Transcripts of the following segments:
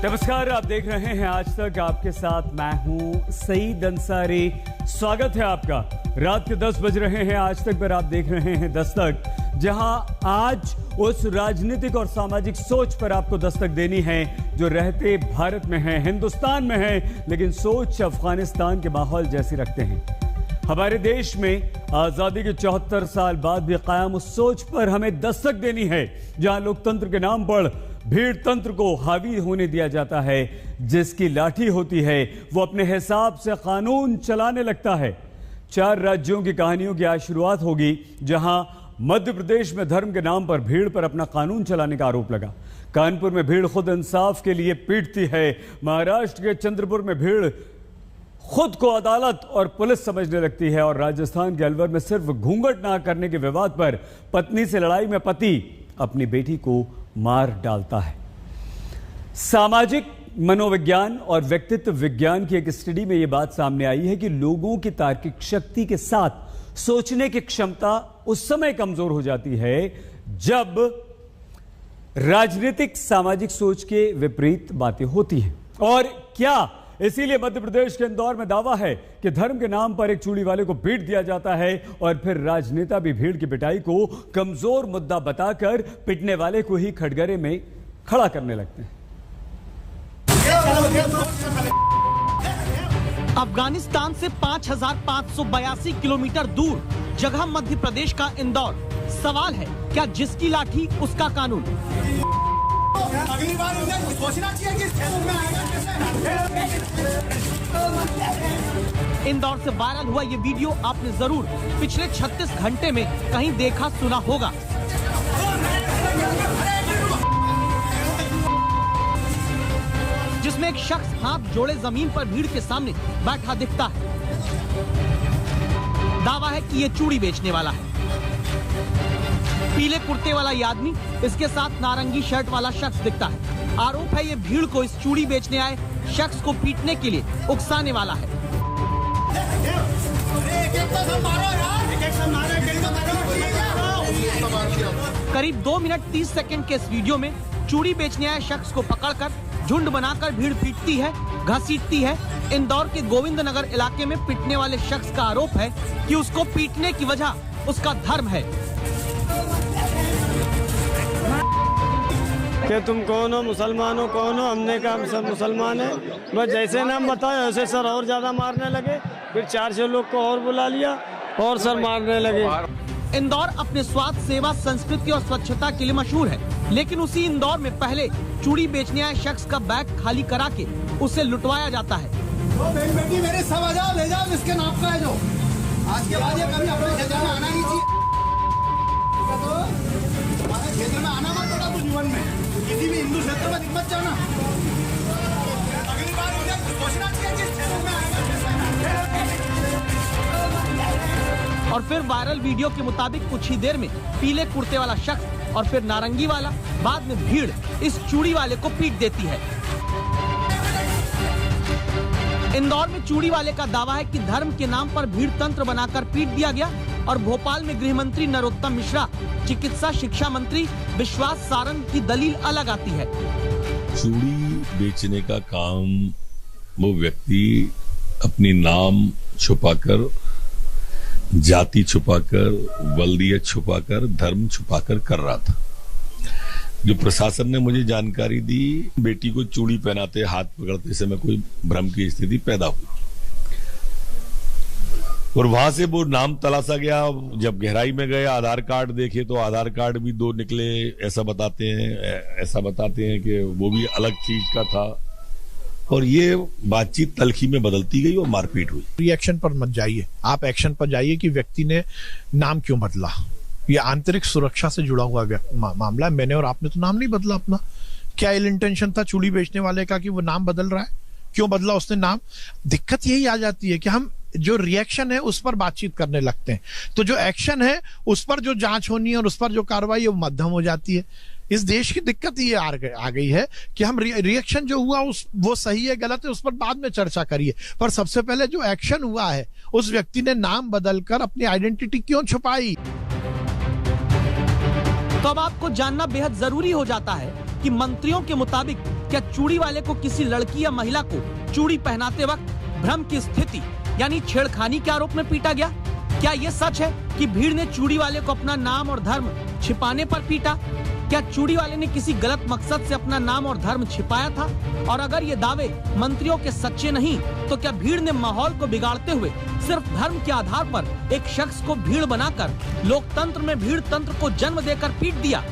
नमस्कार, आप देख रहे हैं आज तक। आपके साथ मैं हूं सईद अंसारी। स्वागत है आपका। रात के 10 बज रहे हैं आज तक पर आप देख रहे हैं दस्तक, जहां आज उस राजनीतिक और सामाजिक सोच पर आपको दस्तक देनी है जो रहते भारत में है, हिंदुस्तान में है, लेकिन सोच अफगानिस्तान के माहौल जैसी रखते हैं। हमारे देश में आजादी के 74 साल बाद भी कायम उस सोच पर हमें दस्तक देनी है जहां लोकतंत्र के नाम पर भीड़ तंत्र को हावी होने दिया जाता है। जिसकी लाठी होती है वो अपने हिसाब से कानून चलाने लगता है। 4 राज्यों की कहानियों की आज शुरुआत होगी, जहां मध्य प्रदेश में धर्म के नाम पर भीड़ पर अपना कानून चलाने का आरोप लगा। कानपुर में भीड़ खुद इंसाफ के लिए पीटती है। महाराष्ट्र के चंद्रपुर में भीड़ खुद को अदालत और पुलिस समझने लगती है। और राजस्थान के अलवर में सिर्फ घूंघट ना करने के विवाद पर पत्नी से लड़ाई में पति अपनी बेटी को मार डालता है। सामाजिक मनोविज्ञान और व्यक्तित्व विज्ञान की एक स्टडी में यह बात सामने आई है कि लोगों की तार्किक शक्ति के साथ सोचने की क्षमता उस समय कमजोर हो जाती है जब राजनीतिक सामाजिक सोच के विपरीत बातें होती हैं। और क्या इसीलिए मध्य प्रदेश के इंदौर में दावा है कि धर्म के नाम पर एक चूड़ी वाले को पीट दिया जाता है और फिर राजनेता भी भीड़ की पिटाई को कमजोर मुद्दा बताकर पिटने वाले को ही खटगरे में खड़ा करने लगते हैं। अफगानिस्तान से 5,582 किलोमीटर दूर जगह मध्य प्रदेश का इंदौर। सवाल है, क्या जिसकी लाठी उसका कानून? अगली बार सोचना चाहिए कि इंदौर से वायरल हुआ ये वीडियो आपने जरूर पिछले 36 घंटे में कहीं देखा सुना होगा। जिसमें एक शख्स हाथ जोड़े जमीन पर भीड़ के सामने बैठा दिखता है। दावा है कि ये चूड़ी बेचने वाला है। पीले कुर्ते वाला ये आदमी, इसके साथ नारंगी शर्ट वाला शख्स दिखता है। आरोप है ये भीड़ को इस चूड़ी बेचने आए शख्स को पीटने के लिए उकसाने वाला है। करीब 2 मिनट 30 सेकंड के इस वीडियो में चूड़ी बेचने आए शख्स को पकड़कर झुंड बनाकर भीड़ पीटती है, घसीटती है। इंदौर के गोविंद नगर इलाके में पीटने वाले शख्स का आरोप है कि उसको पीटने की वजह उसका धर्म है। कि तुम कौन हो, मुसलमान हो, कौन हो? हमने कहा हम सब मुसलमान हैं। बस जैसे नाम बताया वैसे सर और ज्यादा मारने लगे। फिर 400 लोग को और बुला लिया और सर मारने लगे। इंदौर अपने स्वास्थ्य सेवा, संस्कृति और स्वच्छता के लिए मशहूर है, लेकिन उसी इंदौर में पहले चूड़ी बेचने आए शख्स का बैग खाली करा के उसे लुटवाया जाता है। बेटी मेरे सब आ जाओ, ले जाओ, जिसके नाम का है जो। आज के बाद ये कभी अपने क्षेत्र में आना नहीं चाहिए। हमारे क्षेत्र में आना मत पड़ा कुछ जीवन में, किसी भी हिंदू क्षेत्र में मत जाना। अगली बार सोचना चाहिए किस क्षेत्र में आएगा। और फिर वायरल वीडियो के मुताबिक कुछ ही देर में पीले कुर्ते वाला शख्स और फिर नारंगी वाला, बाद में भीड़ इस चूड़ी वाले को पीट देती है। इंदौर में चूड़ी वाले का दावा है कि धर्म के नाम पर भीड़ तंत्र बनाकर पीट दिया गया। और भोपाल में गृह मंत्री नरोत्तम मिश्रा, चिकित्सा शिक्षा मंत्री विश्वास सारंग की दलील अलग आती है। चूड़ी बेचने का काम वो व्यक्ति अपनी नाम छुपाकर, जाति छुपाकर, वल्दियत छुपाकर, धर्म छुपाकर कर रहा था। जो प्रशासन ने मुझे जानकारी दी, बेटी को चूड़ी पहनाते, हाथ पकड़ते समय कोई भ्रम की स्थिति पैदा हुई और वहां से वो नाम तलाशा गया। जब गहराई में गए, आधार कार्ड देखे तो आधार कार्ड भी 2 निकले। ऐसा बताते हैं कि वो भी अलग चीज का था। और ये बातचीत तलखी में बदलती गई और मारपीट हुई। रिएक्शन पर मत जाइए, आप एक्शन पर जाइए कि व्यक्ति ने नाम क्यों बदला। ये आंतरिक सुरक्षा से जुड़ा हुआ मामला है। मैंने और आपने तो नाम नहीं बदला अपना। क्या इल इंटेंशन था चूड़ी बेचने वाले का कि वो नाम बदल रहा है? क्यों बदला उसने नाम? दिक्कत यही आ जाती है कि हम जो रिएक्शन है उस पर बातचीत करने लगते हैं, तो जो एक्शन है उस पर जो जांच होनी है और उस पर जो कार्रवाई है वो मध्यम हो जाती है। इस देश की दिक्कत ये आ गई है कि हम रिएक्शन जो हुआ वो सही है गलत है उस पर बाद में चर्चा करिए, पर सबसे पहले जो एक्शन हुआ है उस व्यक्ति ने नाम बदलकर अपनी आइडेंटिटी क्यों छुपाई। तो अब आपको जानना बेहद जरूरी हो जाता है कि मंत्रियों के मुताबिक क्या चूड़ी वाले को किसी लड़की या महिला को चूड़ी पहनाते वक्त भ्रम की स्थिति यानी छेड़खानी के आरोप में पीटा गया? क्या ये सच है कि भीड़ ने चूड़ी वाले को अपना नाम और धर्म छिपाने पर पीटा? क्या चूड़ी वाले ने किसी गलत मकसद से अपना नाम और धर्म छिपाया था? और अगर ये दावे मंत्रियों के सच्चे नहीं तो क्या भीड़ ने माहौल को बिगाड़ते हुए सिर्फ धर्म के आधार पर एक शख्स को भीड़ बनाकर लोकतंत्र में भीड़ तंत्र को जन्म देकर पीट दिया?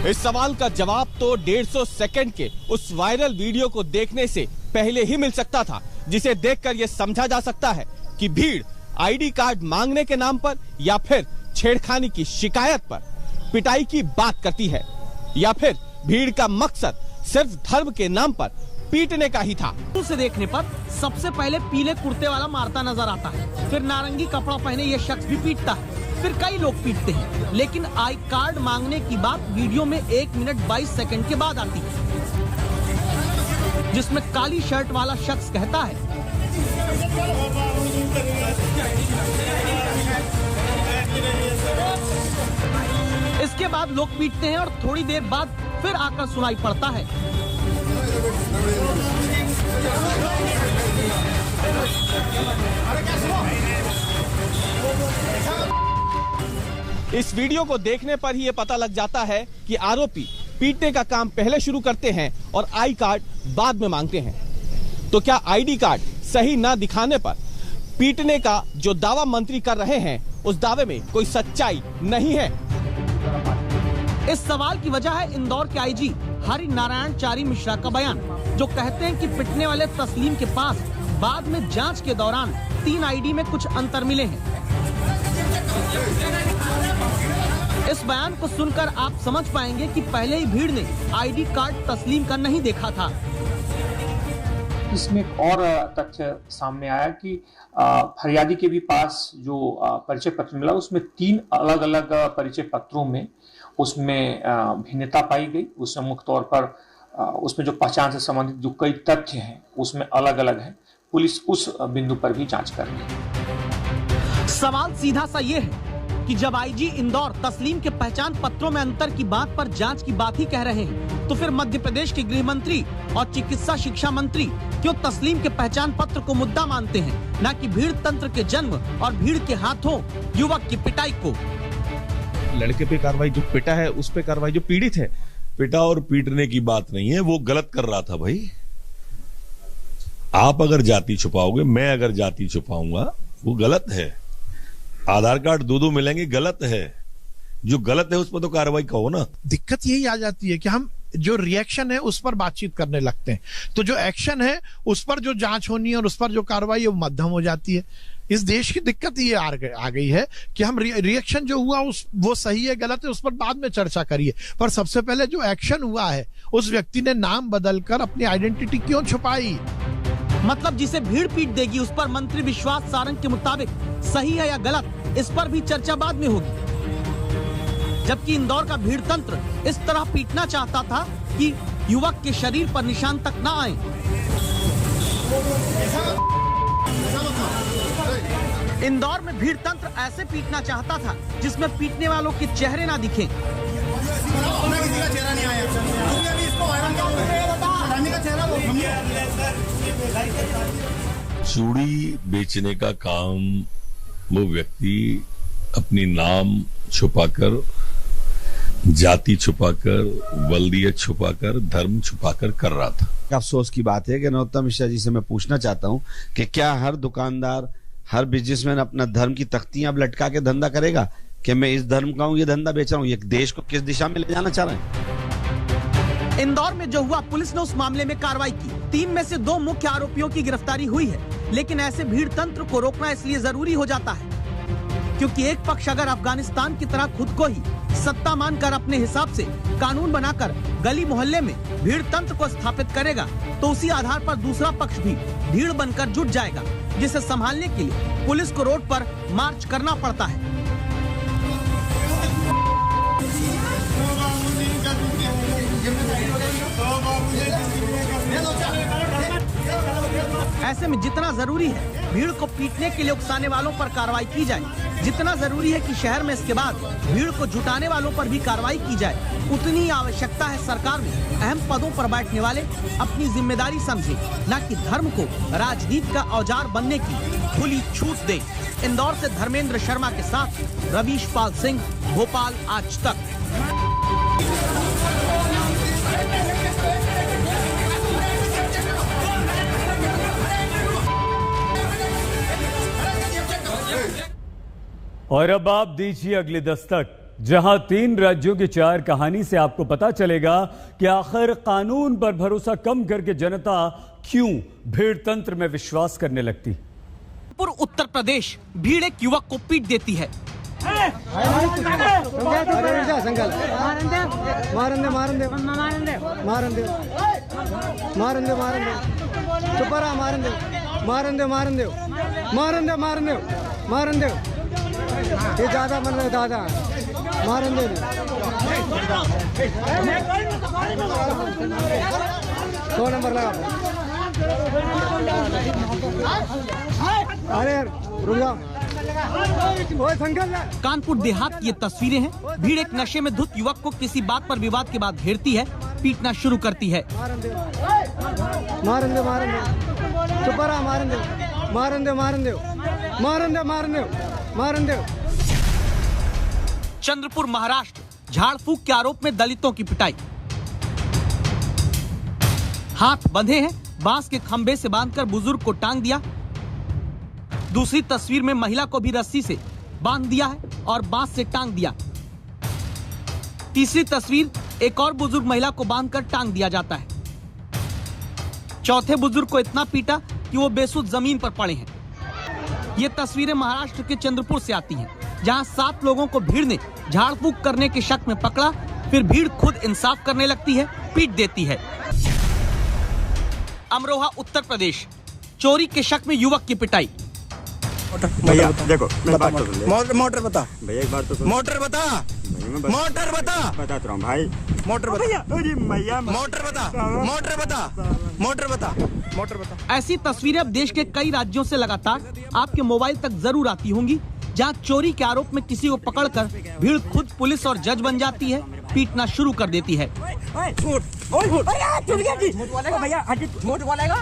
इस सवाल का जवाब तो 150 सेकंड के उस वायरल वीडियो को देखने से पहले ही मिल सकता था, जिसे देखकर यह समझा जा सकता है कि भीड़ आईडी कार्ड मांगने के नाम पर या फिर छेड़खानी की शिकायत पर पिटाई की बात करती है, या फिर भीड़ का मकसद सिर्फ धर्म के नाम पर पीटने का ही था। उसे देखने पर सबसे पहले पीले कुर्ते वाला मारता नजर आता है, फिर नारंगी कपड़ा पहने ये शख्स भी पीटता है, फिर कई लोग पीटते हैं। लेकिन आई कार्ड मांगने की बात वीडियो में 1 मिनट 22 सेकंड के बाद आती है, जिसमें काली शर्ट वाला शख्स कहता है, इसके बाद लोग पीटते हैं और थोड़ी देर बाद फिर आकर सुनाई पड़ता है, इस वीडियो को देखने पर ही ये पता लग जाता है कि आरोपी पीटने का काम पहले शुरू करते हैं और आई कार्ड बाद में मांगते हैं। तो क्या आईडी कार्ड सही ना दिखाने पर पीटने का जो दावा मंत्री कर रहे हैं उस दावे में कोई सच्चाई नहीं है? इस सवाल की वजह है इंदौर के आईजी हरि नारायण चारी मिश्रा का बयान, जो कहते हैं कि पिटने वाले तस्लीम के पास बाद में जांच के दौरान 3 आईडी में कुछ अंतर मिले हैं। इस बयान को सुनकर आप समझ पाएंगे कि पहले ही भीड़ ने आईडी कार्ड तस्लीम का नहीं देखा था। इसमें एक और तथ्य सामने आया कि फरियादी के भी पास जो परिचय पत्र मिला उसमें 3 अलग अलग परिचय पत्रों में उसमें भिन्नता पाई गई। उसमें मुख्य तौर पर उसमें जो पहचान से संबंधित जो कई तथ्य हैं उसमें अलग अलग हैं। पुलिस उस बिंदु पर भी जांच कर रही है। सवाल सीधा सा ये है कि जब आईजी इंदौर तस्लीम के पहचान पत्रों में अंतर की बात पर जांच की बात ही कह रहे हैं, तो फिर मध्य प्रदेश के गृह मंत्री और चिकित्सा शिक्षा मंत्री क्यों तस्लीम के पहचान पत्र को मुद्दा मानते हैं, न कि भीड़ तंत्र के जन्म और भीड़ के हाथों युवक की पिटाई को? लड़के पे कार्रवाई, जो पिटा है उस पे कार्रवाई, जो पीड़ित है। पिटा और पीटने की बात नहीं है, वो गलत कर रहा था भाई। आप अगर जाति छुपाओगे, मैं अगर जाति छुपाऊंगा, वो गलत है। आधार कार्ड 2-2 मिलेंगे, गलत है। जो गलत है उस पर तो कार्रवाई कहो ना। दिक्कत यही आ जाती है कि हम जो रिएक्शन है उस पर बातचीत करने लगते हैं, तो जो एक्शन है उस पर जो जांच होनी है और उस पर जो कार्रवाई है वो मध्यम हो जाती है। इस देश की दिक्कत ये आ गई है कि हम रिएक्शन जो हुआ वो सही है गलत है उस पर बाद में चर्चा करिए, पर सबसे पहले जो एक्शन हुआ है उस व्यक्ति ने नाम बदलकर अपनी आइडेंटिटी क्यों छुपाई? मतलब जिसे भीड़ पीट देगी उस पर मंत्री विश्वास सारंग के मुताबिक सही है या गलत, इस पर भी चर्चा बाद में होगी। जबकि इंदौर का भीड़ तंत्र इस तरह पीटना चाहता था कि युवक के शरीर पर निशान तक न आए। इंदौर में भीड़ तंत्र ऐसे पीटना चाहता था जिसमें पीटने वालों के चेहरे ना दिखें। चूड़ी बेचने का काम वो व्यक्ति अपनी नाम छुपाकर, जाति छुपाकर, वल्दियत छुपाकर, धर्म छुपाकर कर रहा था। अफसोस की बात है कि नरोत्तम मिश्रा जी से मैं पूछना चाहता हूं कि क्या हर दुकानदार, हर बिजनेसमैन अपना धर्म की तख्तियां अब लटका के धंधा करेगा कि मैं इस धर्म का हूं, ये धंधा बेच रहा हूं? ये देश को किस दिशा में ले जाना चाह रहे हैं? इंदौर में जो हुआ, पुलिस ने उस मामले में कार्रवाई की। 3 में से 2 मुख्य आरोपियों की गिरफ्तारी हुई है, लेकिन ऐसे भीड़ तंत्र को रोकना इसलिए जरूरी हो जाता है क्योंकि एक पक्ष अगर अफगानिस्तान की तरह खुद को ही सत्ता मानकर अपने हिसाब से कानून बनाकर गली मोहल्ले में भीड़ तंत्र को स्थापित करेगा, तो उसी आधार पर दूसरा पक्ष भी भीड़ बनकर जुट जाएगा, जिसे संभालने के लिए पुलिस को रोड पर मार्च करना पड़ता है। ऐसे में जितना जरूरी है भीड़ को पीटने के लिए उकसाने वालों पर कार्रवाई की जाए, जितना जरूरी है कि शहर में इसके बाद भीड़ को जुटाने वालों पर भी कार्रवाई की जाए, उतनी आवश्यकता है सरकार में अहम पदों पर बैठने वाले अपनी जिम्मेदारी समझे, न कि धर्म को राजनीति का औजार बनने की खुली छूट दे। इंदौर से धर्मेंद्र शर्मा के साथ रवीश पाल सिंह, भोपाल आज तक। और अब आप दीजिए अगली दस्तक, जहां 3 राज्यों की 4 कहानी से आपको पता चलेगा कि आखिर कानून पर भरोसा कम करके जनता क्यों भीड़ तंत्र में विश्वास करने लगती। उत्तर प्रदेश, भीड़ एक युवक को पीट देती है। ये ज्यादा मन रहे दादा मारन दे दो नंबर लगा। अरे रुक जाओ। कानपुर देहात की ये तस्वीरें हैं। भीड़ एक नशे में धुत युवक को किसी बात पर विवाद के बाद घेरती है, पीटना शुरू करती है। मारन दे चुप रहा, मारन दे। चंद्रपुर महाराष्ट्र, झाड़ फूक के आरोप में दलितों की पिटाई। हाथ बंधे हैं, बांस के खंभे से बांधकर बुजुर्ग को टांग दिया। दूसरी तस्वीर में महिला को भी रस्सी से बांध दिया है और बांस से टांग दिया। तीसरी तस्वीर, एक और बुजुर्ग महिला को बांधकर टांग दिया जाता है। चौथे बुजुर्ग को इतना पीटा कि वो बेसुध जमीन पर पड़े हैं। ये तस्वीरें महाराष्ट्र के चंद्रपुर से आती हैं, जहां 7 लोगों को भीड़ ने झाड़ फूक करने के शक में पकड़ा, फिर भीड़ खुद इंसाफ करने लगती है, पीट देती है। अमरोहा उत्तर प्रदेश, चोरी के शक में युवक की पिटाई। भैया देखो मोटर बता भैया, एक बार तो मोटर बता बताता हूँ भाई, मोटर बता। ऐसी तस्वीरें अब देश के कई राज्यों से लगातार आपके मोबाइल तक जरूर आती होंगी, जहां चोरी के आरोप में किसी को पकड़कर भीड़ खुद पुलिस और जज बन जाती है, पीटना शुरू कर देती है।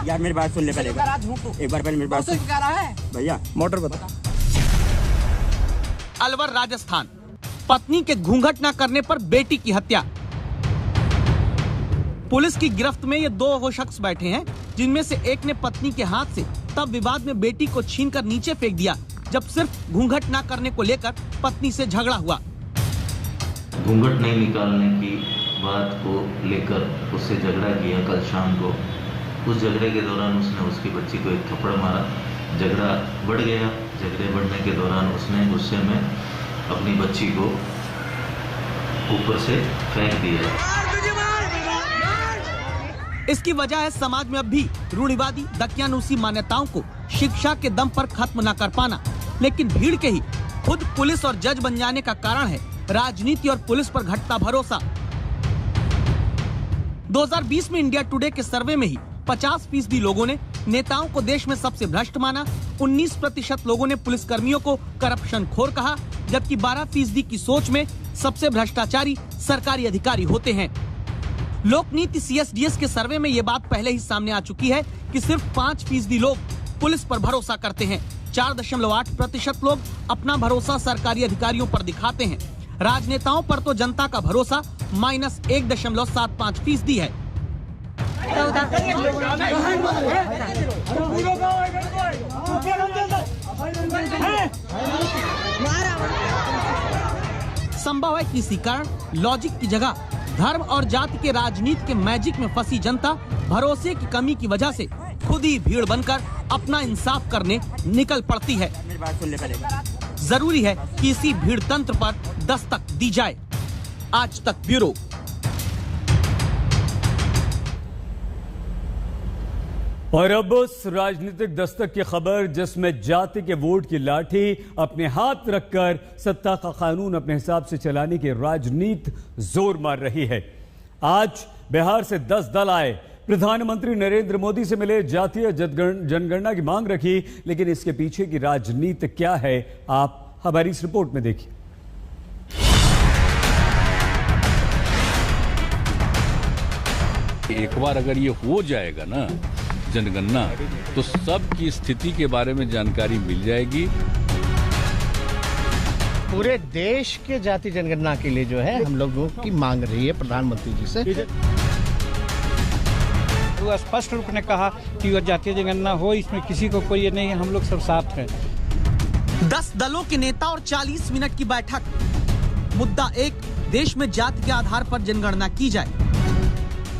यार मेरी बात सुन ले पहले, एक बार पहले मेरी बात सुन भैया, मोटर बता। अलवर राजस्थान, पत्नी के घूंघट न करने पर बेटी की हत्या। पुलिस की गिरफ्त में ये 2 शख्स बैठे हैं, जिनमें से एक ने पत्नी के हाथ से तब विवाद में बेटी को छीनकर नीचे फेंक दिया, जब सिर्फ घूंघट न करने को लेकर पत्नी से झगड़ा हुआ। घूंघट नहीं निकालने की बात को लेकर उससे झगड़ा किया कल शाम को। उस झगड़े के दौरान उसने उसकी बच्ची को एक थप्पड़ मारा, झगड़ा बढ़ गया। झगड़े बढ़ने के दौरान उसने गुस्से में अपनी बच्ची को ऊपर से फेंक दिया। इसकी वजह है समाज में अब भी रूढ़िवादी दकियानूसी मान्यताओं को शिक्षा के दम पर खत्म न कर पाना। लेकिन भीड़ के ही खुद पुलिस और जज बन जाने का कारण है राजनीति और पुलिस पर घटता भरोसा। 2020 में इंडिया टुडे के सर्वे में ही 50% लोगों ने नेताओं को देश में सबसे भ्रष्ट माना, 19% लोगों ने पुलिसकर्मियों को करप्शन खोर कहा, जबकि 12% की सोच में सबसे भ्रष्टाचारी सरकारी अधिकारी होते हैं। लोक नीति CSDS के सर्वे में ये बात पहले ही सामने आ चुकी है कि सिर्फ 5% लोग पुलिस पर भरोसा करते हैं। 4.8% लोग अपना भरोसा सरकारी अधिकारियों पर दिखाते हैं। राजनेताओं पर तो जनता का भरोसा -1.75% है। संभव है कि इसी कारण लॉजिक की जगह धर्म और जाति के राजनीति के मैजिक में फंसी जनता भरोसे की कमी की वजह से खुद ही भीड़ बनकर अपना इंसाफ करने निकल पड़ती है। जरूरी है कि इसी भीड़ तंत्र पर दस्तक दी जाए। आज तक ब्यूरो। और अब उस राजनीतिक दस्तक की खबर जिसमें जाति के वोट की लाठी अपने हाथ रखकर सत्ता का कानून अपने हिसाब से चलाने की राजनीति जोर मार रही है। आज बिहार से 10 दल आए, प्रधानमंत्री नरेंद्र मोदी से मिले, जातीय जनगणना की मांग रखी, लेकिन इसके पीछे की राजनीति क्या है आप हमारी इस रिपोर्ट में देखिए। एक बार अगर ये हो जाएगा ना जनगणना, तो सबकी स्थिति के बारे में जानकारी मिल जाएगी। पूरे देश के जाति जनगणना के लिए जो है हम लोगों की मांग रही है प्रधानमंत्री जी से। वो स्पष्ट रूप ने कहा कि वह जातीय जनगणना हो, इसमें किसी को कोई ये नहीं है, हम लोग सब साथ हैं। 10 दलों के नेता और 40 मिनट की बैठक। मुद्दा 1, देश में जाति के आधार पर जनगणना की जाए।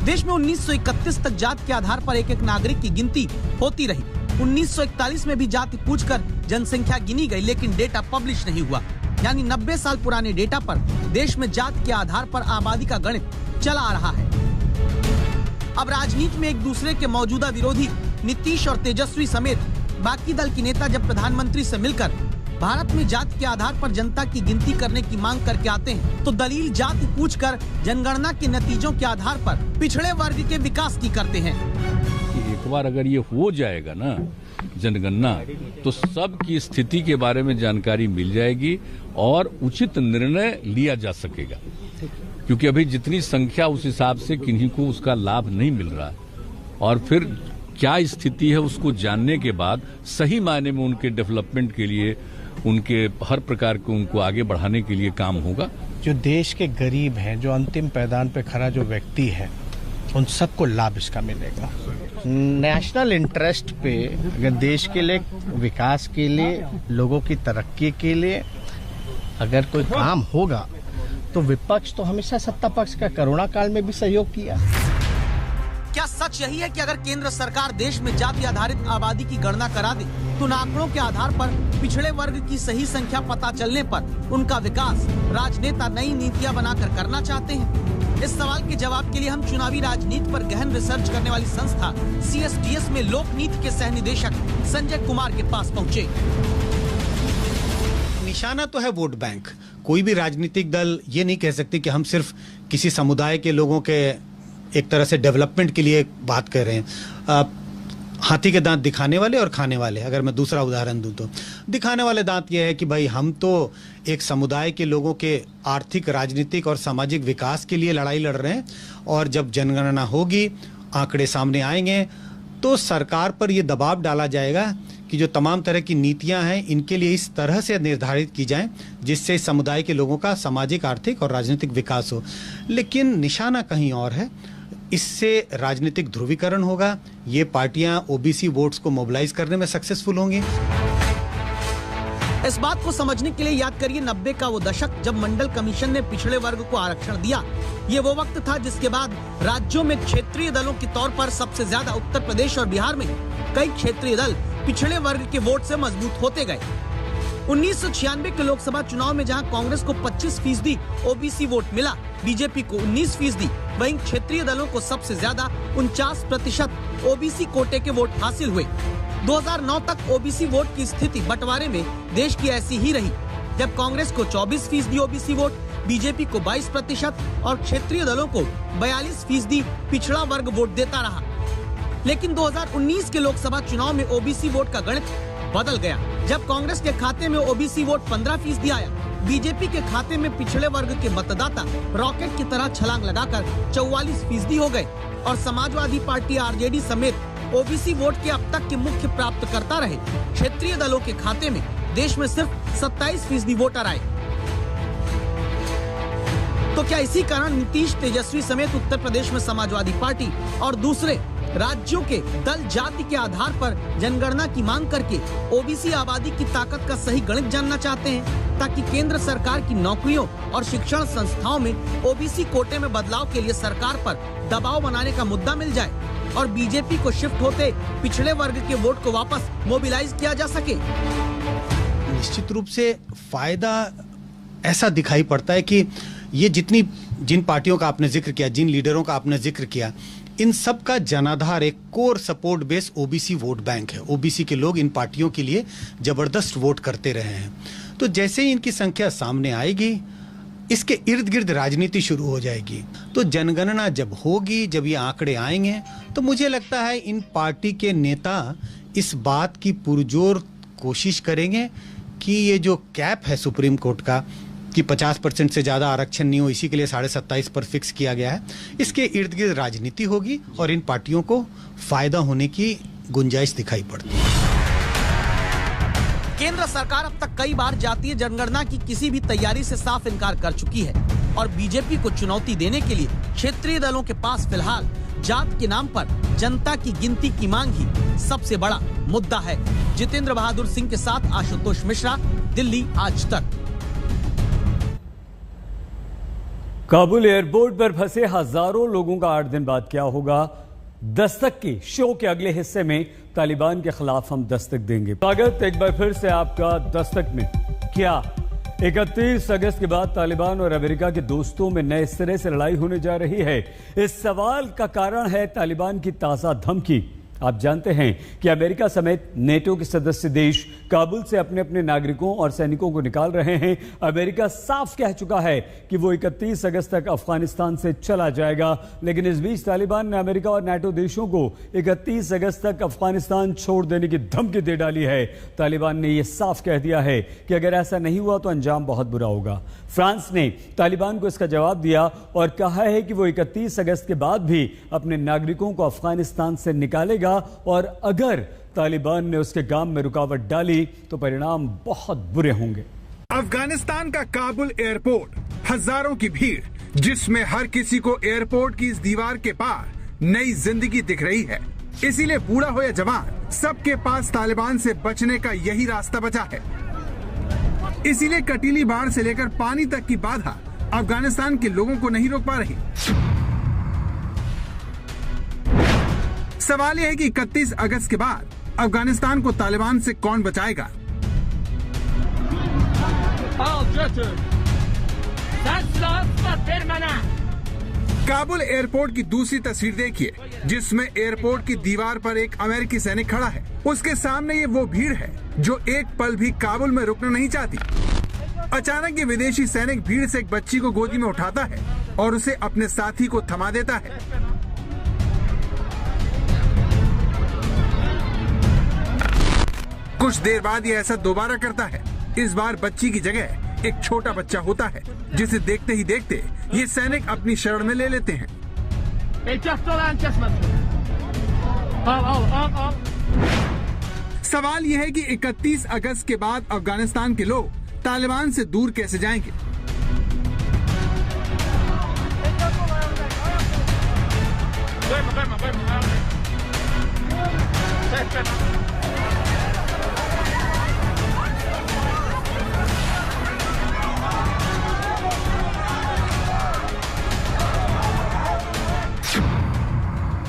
देश में 1931 तक जाति के आधार पर एक नागरिक की गिनती होती रही। 1941 में भी जाति पूछकर जनसंख्या गिनी गई, लेकिन डेटा पब्लिश नहीं हुआ। यानी 90 साल पुराने डेटा पर देश में जाति के आधार पर आबादी का गणित चला आ रहा है। अब राजनीति में एक दूसरे के मौजूदा विरोधी नीतीश और तेजस्वी समेत बाकी दल के नेता जब प्रधानमंत्री से मिलकर भारत में जाति के आधार पर जनता की गिनती करने की मांग करके आते हैं, तो दलील जाति पूछकर जनगणना के नतीजों के आधार पर पिछड़े वर्ग के विकास की करते हैं। एक बार अगर ये हो जाएगा ना जनगणना, तो सबकी स्थिति के बारे में जानकारी मिल जाएगी और उचित निर्णय लिया जा सकेगा। क्योंकि अभी जितनी संख्या उस हिसाब से किन्हीं को उसका लाभ नहीं मिल रहा, और फिर क्या स्थिति है उसको जानने के बाद सही मायने में उनके डेवलपमेंट के लिए, उनके हर प्रकार को उनको आगे बढ़ाने के लिए काम होगा। जो देश के गरीब हैं, जो अंतिम पैदान पे खड़ा जो व्यक्ति है, उन सबको लाभ इसका मिलेगा। नेशनल इंटरेस्ट पे अगर देश के लिए, विकास के लिए, लोगों की तरक्की के लिए अगर कोई काम होगा, तो विपक्ष तो हमेशा सत्ता पक्ष का कोरोना काल में भी सहयोग किया। क्या सच यही है कि अगर केंद्र सरकार देश में जाति आधारित आबादी की गणना करा दे, तो आंकड़ों के आधार पर पिछड़े वर्ग की सही संख्या पता चलने पर उनका विकास राजनेता नई नीतियां बनाकर करना चाहते हैं? इस सवाल के जवाब के लिए हम चुनावी राजनीति पर गहन रिसर्च करने वाली संस्था CSDS में लोक नीति के सह निदेशक संजय कुमार के पास पहुँचे। निशाना तो है वोट बैंक। कोई भी राजनीतिक दल ये नहीं कह सकती कि हम सिर्फ किसी समुदाय के लोगों के एक तरह से डेवलपमेंट के लिए बात कर रहे हैं। हाथी के दांत दिखाने वाले और खाने वाले, अगर मैं दूसरा उदाहरण दूं तो दिखाने वाले दांत ये है कि भाई हम तो एक समुदाय के लोगों के आर्थिक, राजनीतिक और सामाजिक विकास के लिए लड़ाई लड़ रहे हैं, और जब जनगणना होगी, आंकड़े सामने आएंगे, तो सरकार पर यह दबाव डाला जाएगा कि जो तमाम तरह की नीतियां हैं इनके लिए इस तरह से निर्धारित की जाएं जिससे समुदाय के लोगों का सामाजिक, आर्थिक और राजनीतिक विकास हो। लेकिन निशाना कहीं और है। इससे राजनीतिक ध्रुवीकरण होगा, ये पार्टियां ओबीसी वोट्स को मोबिलाइज करने में सक्सेसफुल होंगी। इस बात को समझने के लिए याद करिए 90 का वो दशक जब मंडल कमीशन ने पिछड़े वर्ग को आरक्षण दिया। ये वो वक्त था जिसके बाद राज्यों में क्षेत्रीय दलों के तौर पर सबसे ज्यादा उत्तर प्रदेश और बिहार में कई क्षेत्रीय दल पिछड़े वर्ग के वोट से मजबूत होते गए। 1996 के लोकसभा चुनाव में जहां कांग्रेस को 25% ओबीसी वोट मिला, बीजेपी को 19%, वहीं क्षेत्रीय दलों को सबसे ज्यादा 49% ओबीसी कोटे के वोट हासिल हुए। 2009 तक ओबीसी वोट की स्थिति बंटवारे में देश की ऐसी ही रही, जब कांग्रेस को 24% ओबीसी वोट, बीजेपी को 22% और क्षेत्रीय दलों को 42% पिछड़ा वर्ग वोट देता रहा। लेकिन 2019 के लोकसभा चुनाव में ओबीसी वोट का गणित बदल गया, जब कांग्रेस के खाते में ओबीसी वोट 15% आया, बीजेपी के खाते में पिछड़े वर्ग के मतदाता रॉकेट की तरह छलांग लगाकर 44% हो गए, और समाजवादी पार्टी आरजेडी समेत ओबीसी वोट के अब तक के मुख्य प्राप्तकर्ता रहे क्षेत्रीय दलों के खाते में देश में सिर्फ 27% वोटर आए। तो क्या इसी कारण नीतीश, तेजस्वी समेत उत्तर प्रदेश में समाजवादी पार्टी और दूसरे राज्यों के दल जाति के आधार पर जनगणना की मांग करके ओबीसी आबादी की ताकत का सही गणित जानना चाहते हैं, ताकि केंद्र सरकार की नौकरियों और शिक्षण संस्थाओं में ओबीसी कोटे में बदलाव के लिए सरकार पर दबाव बनाने का मुद्दा मिल जाए और बीजेपी को शिफ्ट होते पिछड़े वर्ग के वोट को वापस मोबिलाइज किया जा सके? निश्चित रूप से फायदा ऐसा दिखाई पड़ता है कि ये जिन पार्टियों का आपने जिक्र किया, जिन लीडरों का आपने जिक्र किया, इन सब का जनाधार एक core support base OBC vote bank है। ओबीसी के लोग इन पार्टियों के लिए जबरदस्त वोट करते रहे हैं। तो जैसे ही इनकी संख्या सामने आएगी, इसके इर्द गिर्द राजनीति शुरू हो जाएगी। तो जनगणना जब होगी, जब ये आंकड़े आएंगे, तो मुझे लगता है इन पार्टी के नेता इस बात की पुरजोर कोशिश करेंगे कि ये जो कैप है सुप्रीम कोर्ट का कि 50% से ज़्यादा आरक्षण नहीं हो, इसी के लिए 27.5 पर फिक्स किया गया है, इसके इर्द गिर्द राजनीति होगी और इन पार्टियों को फायदा होने की गुंजाइश दिखाई पड़ती है। केंद्र सरकार अब तक कई बार जातीय जनगणना की किसी भी तैयारी से साफ इनकार कर चुकी है और बीजेपी को चुनौती देने के लिए क्षेत्रीय दलों के पास फिलहाल जात के नाम पर जनता की गिनती की मांग ही सबसे बड़ा मुद्दा है। जितेंद्र बहादुर सिंह के साथ आशुतोष मिश्रा, दिल्ली आज तक। काबुल एयरपोर्ट पर फंसे हजारों लोगों का 8 दिन बाद क्या होगा? दस्तक की शो के अगले हिस्से में तालिबान के खिलाफ हम दस्तक देंगे। स्वागत एक बार फिर से आपका दस्तक में। क्या 31 अगस्त के बाद तालिबान और अमेरिका के दोस्तों में नए सिरे से लड़ाई होने जा रही है? इस सवाल का कारण है तालिबान की ताजा धमकी। आप जानते हैं कि अमेरिका समेत नेटो के सदस्य देश काबुल से अपने अपने नागरिकों और सैनिकों को निकाल रहे हैं। अमेरिका साफ कह चुका है कि वो 31 अगस्त तक अफगानिस्तान से चला जाएगा, लेकिन इस बीच तालिबान ने अमेरिका और नेटो देशों को 31 अगस्त तक अफगानिस्तान छोड़ देने की धमकी दे डाली है। तालिबान ने यह साफ कह दिया है कि अगर ऐसा नहीं हुआ तो अंजाम बहुत बुरा होगा। फ्रांस ने तालिबान को इसका जवाब दिया और कहा है कि वो 31 अगस्त के बाद भी अपने नागरिकों को अफगानिस्तान से निकालेगा और अगर तालिबान ने उसके काम में रुकावट डाली तो परिणाम बहुत बुरे होंगे। अफगानिस्तान का काबुल एयरपोर्ट, हजारों की भीड़ जिसमें हर किसी को एयरपोर्ट की इस दीवार के पार नई जिंदगी दिख रही है। इसीलिए बूढ़ा हो या जवान, सबके पास तालिबान से बचने का यही रास्ता बचा है। इसीलिए कटीली बाढ़ से लेकर पानी तक की बाधा अफगानिस्तान के लोगों को नहीं रोक पा रही। सवाल यह है कि 31 अगस्त के बाद अफगानिस्तान को तालिबान से कौन बचाएगा? काबुल एयरपोर्ट की दूसरी तस्वीर देखिए, जिसमें एयरपोर्ट की दीवार पर एक अमेरिकी सैनिक खड़ा है। उसके सामने ये वो भीड़ है जो एक पल भी काबुल में रुकना नहीं चाहती। अचानक ये विदेशी सैनिक भीड़ से एक बच्ची को गोदी में उठाता है और उसे अपने साथी को थमा देता है। कुछ देर बाद ये ऐसा दोबारा करता है। इस बार बच्ची की जगह एक छोटा बच्चा होता है, जिसे देखते ही देखते ये सैनिक अपनी शरण में ले लेते हैं। सवाल यह है कि 31 अगस्त के बाद अफगानिस्तान के लोग तालिबान से दूर कैसे जाएंगे?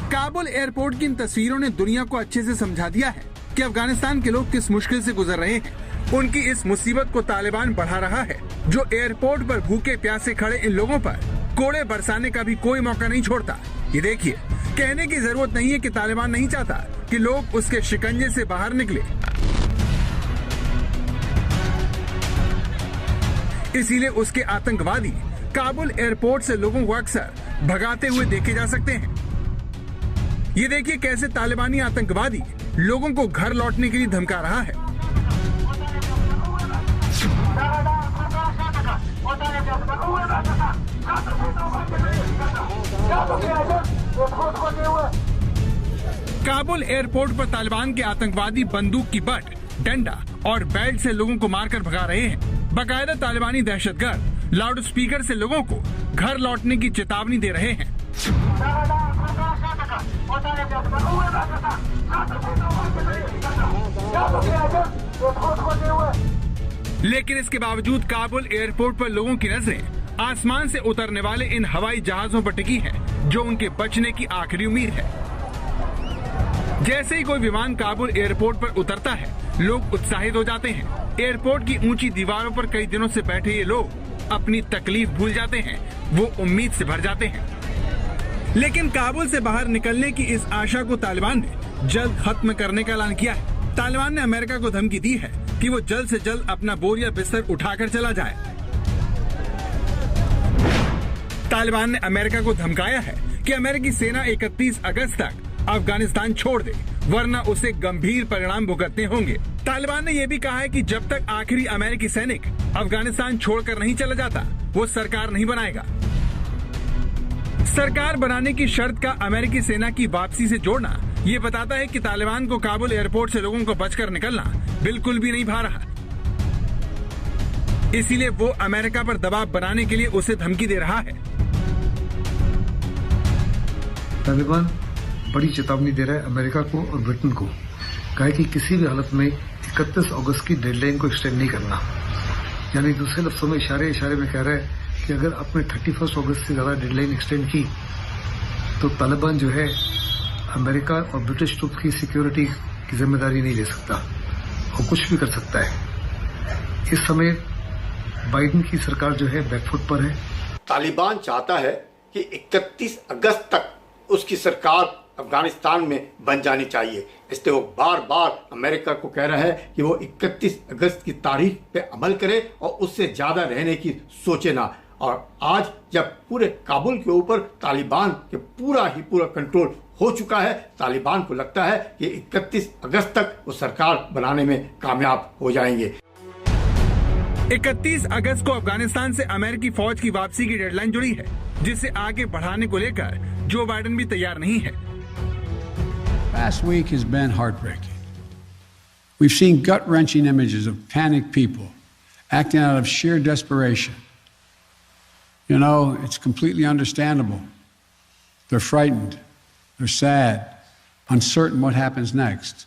काबुल एयरपोर्ट की इन तस्वीरों ने दुनिया को अच्छे से समझा दिया है कि अफगानिस्तान के लोग किस मुश्किल से गुजर रहे हैं। उनकी इस मुसीबत को तालिबान बढ़ा रहा है, जो एयरपोर्ट पर भूखे प्यासे खड़े इन लोगों पर कोड़े बरसाने का भी कोई मौका नहीं छोड़ता। ये देखिए, कहने की जरूरत नहीं है कि तालिबान नहीं चाहता कि लोग उसके शिकंजे से बाहर निकले। इसीलिए उसके आतंकवादी काबुल एयरपोर्ट से लोगों को अक्सर भगाते हुए देखे जा सकते हैं। ये देखिए कैसे तालिबानी आतंकवादी लोगों को घर लौटने के लिए धमका रहा है। काबुल एयरपोर्ट पर तालिबान के आतंकवादी बंदूक की बट, डंडा और बेल्ट से लोगों को मारकर भगा रहे हैं। बाकायदा तालिबानी दहशतगर्द लाउड स्पीकर से लोगों को घर लौटने की चेतावनी दे रहे हैं। लेकिन इसके बावजूद काबुल एयरपोर्ट पर लोगों की नजरें आसमान से उतरने वाले इन हवाई जहाजों पर टिकी है, जो उनके बचने की आखिरी उम्मीद है। जैसे ही कोई विमान काबुल एयरपोर्ट पर उतरता है, लोग उत्साहित हो जाते हैं। एयरपोर्ट की ऊंची दीवारों पर कई दिनों से बैठे ये लोग अपनी तकलीफ भूल जाते हैं, वो उम्मीद से भर जाते हैं। लेकिन काबुल से बाहर निकलने की इस आशा को तालिबान ने जल्द खत्म करने का ऐलान किया है। तालिबान ने अमेरिका को धमकी दी है कि वो जल्द से जल्द अपना बोरिया बिस्तर उठाकर चला जाए। तालिबान ने अमेरिका को धमकाया है कि अमेरिकी सेना 31 अगस्त तक अफगानिस्तान छोड़ दे वरना उसे गंभीर परिणाम भुगतने होंगे। तालिबान ने यह भी कहा है कि जब तक आखिरी अमेरिकी सैनिक अफगानिस्तान छोड़कर नहीं चला जाता, वो सरकार नहीं बनाएगा। सरकार बनाने की शर्त का अमेरिकी सेना की वापसी से जोड़ना ये बताता है कि तालिबान को काबुल एयरपोर्ट से लोगों को बचकर निकलना बिल्कुल भी नहीं भा रहा। इसीलिए वो अमेरिका पर दबाव बनाने के लिए उसे धमकी दे रहा है। तालिबान बड़ी चेतावनी दे रहा है अमेरिका को और ब्रिटेन को, कहा कि किसी भी हालत में 31 अगस्त की डेडलाइन को एक्सटेंड नहीं करना। यानी दूसरे लफ्जों में इशारे में कह रहा है कि अगर आपने 31 अगस्त से ज्यादा डेडलाइन एक्सटेंड की तो तालिबान जो है अमेरिका और ब्रिटिश ट्रूप की सिक्योरिटी की जिम्मेदारी नहीं ले सकता और कुछ भी कर सकता है। इस समय बाइडेन की सरकार जो है बैकफुट पर है। तालिबान चाहता है कि 31 अगस्त तक उसकी सरकार अफगानिस्तान में बन जानी चाहिए। इसलिए वो बार बार अमेरिका को कह रहा है कि वो 31 अगस्त की तारीख पे अमल करे और उससे ज्यादा रहने की सोचे ना। और आज जब पूरे काबुल के ऊपर तालिबान के पूरा कंट्रोल हो चुका है, तालिबान को लगता है कि 31 अगस्त तक वो सरकार बनाने में कामयाब हो जाएंगे। 31 अगस्त को अफगानिस्तान से अमेरिकी फौज की वापसी की डेडलाइन जुड़ी है, जिसे आगे बढ़ाने को लेकर जो बाइडेन भी तैयार नहीं है। Last week has been heartbreaking. We've seen gut-wrenching images of panicked people acting out of sheer desperation. You know, it's completely understandable. They're frightened. They're sad, uncertain what happens next.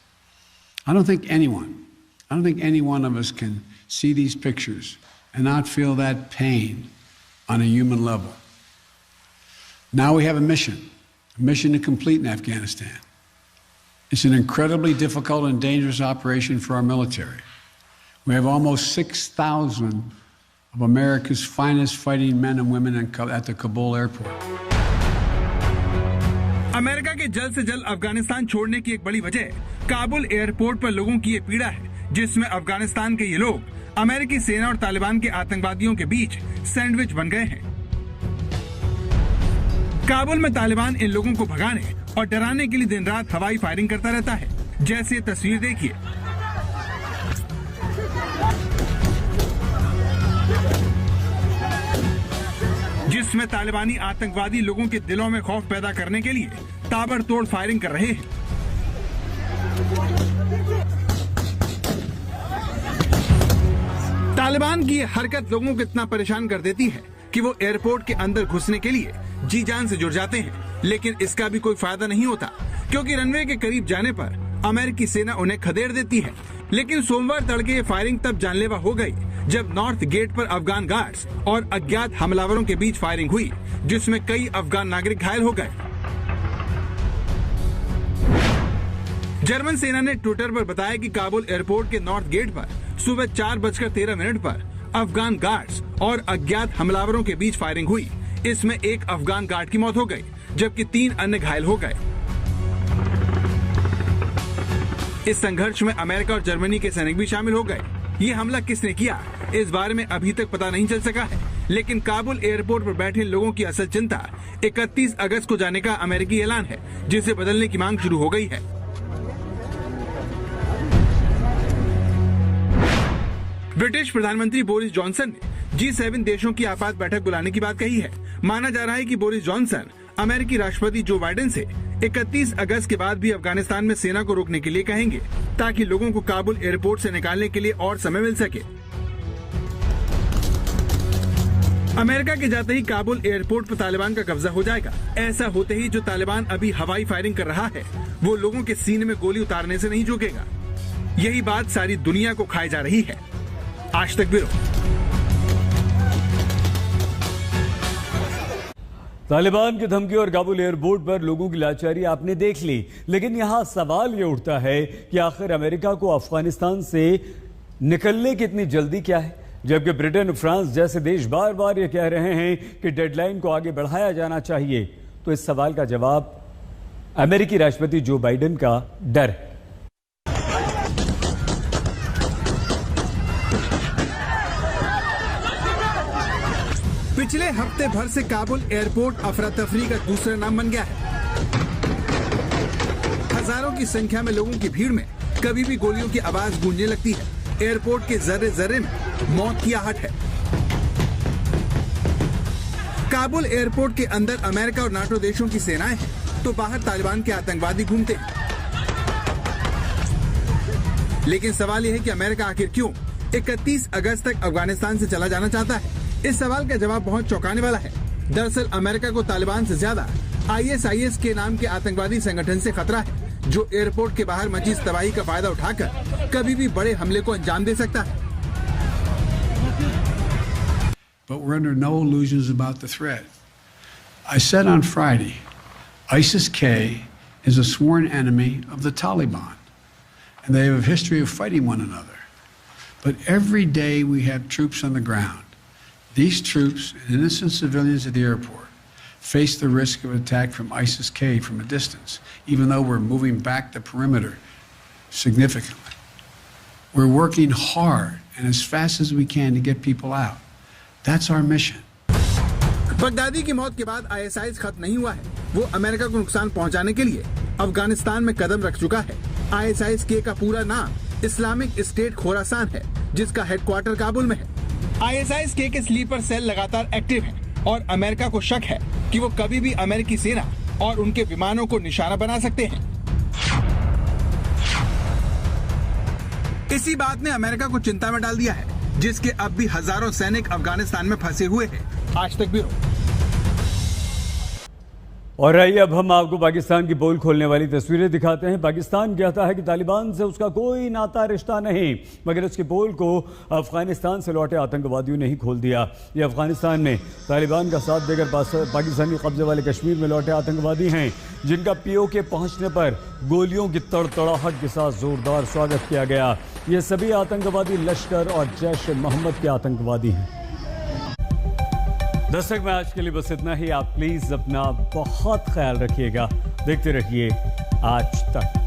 I don't think any one of us can see these pictures and not feel that pain on a human level. Now we have a mission to complete in Afghanistan. It's an incredibly difficult and dangerous operation for our military. We have almost 6,000 of America's finest fighting men and women at the Kabul airport. America के जल्द से जल्द अफगानिस्तान छोड़ने की एक बड़ी वजह Kabul airport पर लोगों की ये पीड़ा है, जिसमें अफगानिस्तान के ये लोग अमेरिकी सेना और तालिबान के आतंकवादियों के बीच सैंडविच बन गए हैं। काबुल में तालिबान इन लोगों को भगाने और डराने के लिए दिन रात हवाई फायरिंग करता रहता है, जैसे ये तस्वीर देखिए। जिसमें तालिबानी आतंकवादी लोगों के दिलों में खौफ पैदा करने के लिए ताबड़तोड़ फायरिंग कर रहे हैं। तालिबान की यह हरकत लोगों को इतना परेशान कर देती है कि वो एयरपोर्ट के अंदर घुसने के लिए जी जान से जुट जाते हैं, लेकिन इसका भी कोई फायदा नहीं होता, क्योंकि रनवे के करीब जाने पर अमेरिकी सेना उन्हें खदेड़ देती है। लेकिन सोमवार तड़के ये फायरिंग तब जानलेवा हो गई जब नॉर्थ गेट पर अफगान गार्ड्स और अज्ञात हमलावरों के बीच फायरिंग हुई, जिसमें कई अफगान नागरिक घायल हो गए। जर्मन सेना ने ट्विटर पर बताया कि काबुल एयरपोर्ट के नॉर्थ गेट पर सुबह 4:13 पर अफगान गार्ड्स और अज्ञात हमलावरों के बीच फायरिंग हुई। इसमें एक अफगान गार्ड की मौत हो गई, जबकि 3 अन्य घायल हो गए। इस संघर्ष में अमेरिका और जर्मनी के सैनिक भी शामिल हो गए। ये हमला किसने किया, इस बारे में अभी तक पता नहीं चल सका है, लेकिन काबुल एयरपोर्ट पर बैठे लोगों की असल चिंता 31 अगस्त को जाने का अमेरिकी ऐलान है, जिसे बदलने की मांग शुरू हो गई है। ब्रिटिश प्रधानमंत्री बोरिस जॉनसन ने G7 देशों की आपात बैठक बुलाने की बात कही है। माना जा रहा है कि बोरिस जॉनसन अमेरिकी राष्ट्रपति जो बाइडेन से 31 अगस्त के बाद भी अफगानिस्तान में सेना को रोकने के लिए कहेंगे, ताकि लोगों को काबुल एयरपोर्ट से निकालने के लिए और समय मिल सके। अमेरिका के जाते ही काबुल एयरपोर्ट पर तालिबान का कब्जा हो जाएगा। ऐसा होते ही जो तालिबान अभी हवाई फायरिंग कर रहा है, वो लोगों के सीने में गोली उतारने से नहीं झुकेगा। यही बात सारी दुनिया को खाई जा रही है। आज तक ब्यूरो। तालिबान की धमकी और काबुल एयरपोर्ट पर लोगों की लाचारी आपने देख ली, लेकिन यहां सवाल ये उठता है कि आखिर अमेरिका को अफगानिस्तान से निकलने की इतनी जल्दी क्या है, जबकि ब्रिटेन और फ्रांस जैसे देश बार बार ये कह रहे हैं कि डेडलाइन को आगे बढ़ाया जाना चाहिए। तो इस सवाल का जवाब अमेरिकी राष्ट्रपति जो बाइडेन का डर है। पिछले हफ्ते भर से काबुल एयरपोर्ट अफरा तफरी का दूसरा नाम बन गया है। हजारों की संख्या में लोगों की भीड़ में कभी भी गोलियों की आवाज गूंजने लगती है। एयरपोर्ट के जर्रे जर्रे में मौत की आहट है। काबुल एयरपोर्ट के अंदर अमेरिका और नाटो देशों की सेनाएं हैं, तो बाहर तालिबान के आतंकवादी घूमते हैं। लेकिन सवाल यह है कि अमेरिका आखिर क्यों 31 अगस्त तक अफगानिस्तान से चला जाना चाहता है? इस सवाल का जवाब बहुत चौंकाने वाला है। दरअसल अमेरिका को तालिबान से ज्यादा ISIS के नाम के आतंकवादी संगठन से खतरा है, जो एयरपोर्ट के बाहर मची इस तबाही का फायदा उठाकर कभी भी बड़े हमले को अंजाम दे सकता है। But we're under no illusions about the threat. I said on Friday, ISIS-K is a sworn enemy of the Taliban, and they have a history of fighting one another. But every day we have troops on the ground. These troops and innocent civilians at the airport face the risk of attack from ISIS-K from a distance, even though we're moving back the perimeter significantly. We're working hard and as fast as we can to get people out. That's our mission. Baghdadi की मौत के बाद ISIS खत्म नहीं हुआ है। वो America को नुकसान पहुंचाने के लिए अफगानिस्तान में कदम रख चुका है। ISIS-K का पूरा नाम इस्लामिक स्टेट खोरासान है, जिसका हेडक्वार्टर काबुल में है। ISIS-K के स्लीपर सेल लगातार एक्टिव हैं और अमेरिका को शक है कि वो कभी भी अमेरिकी सेना और उनके विमानों को निशाना बना सकते हैं। इसी बात ने अमेरिका को चिंता में डाल दिया है, जिसके अब भी हजारों सैनिक अफगानिस्तान में फंसे हुए हैं। आज तक ब्यूरो। और आइए अब हम आपको पाकिस्तान की पोल खोलने वाली तस्वीरें दिखाते हैं। पाकिस्तान कहता है कि तालिबान से उसका कोई नाता रिश्ता नहीं, मगर उसकी पोल को अफगानिस्तान से लौटे आतंकवादियों ने ही खोल दिया। ये अफगानिस्तान में तालिबान का साथ देकर पाकिस्तानी कब्जे वाले कश्मीर में लौटे आतंकवादी हैं, जिनका POK पहुंचने पर गोलियों की तड़तड़ाहट के साथ जोरदार स्वागत किया गया। ये सभी आतंकवादी लश्कर और जैश-ए-मोहम्मद के आतंकवादी हैं। दस्तक में आज के लिए बस इतना ही। आप प्लीज अपना बहुत ख्याल रखिएगा। देखते रहिए आज तक।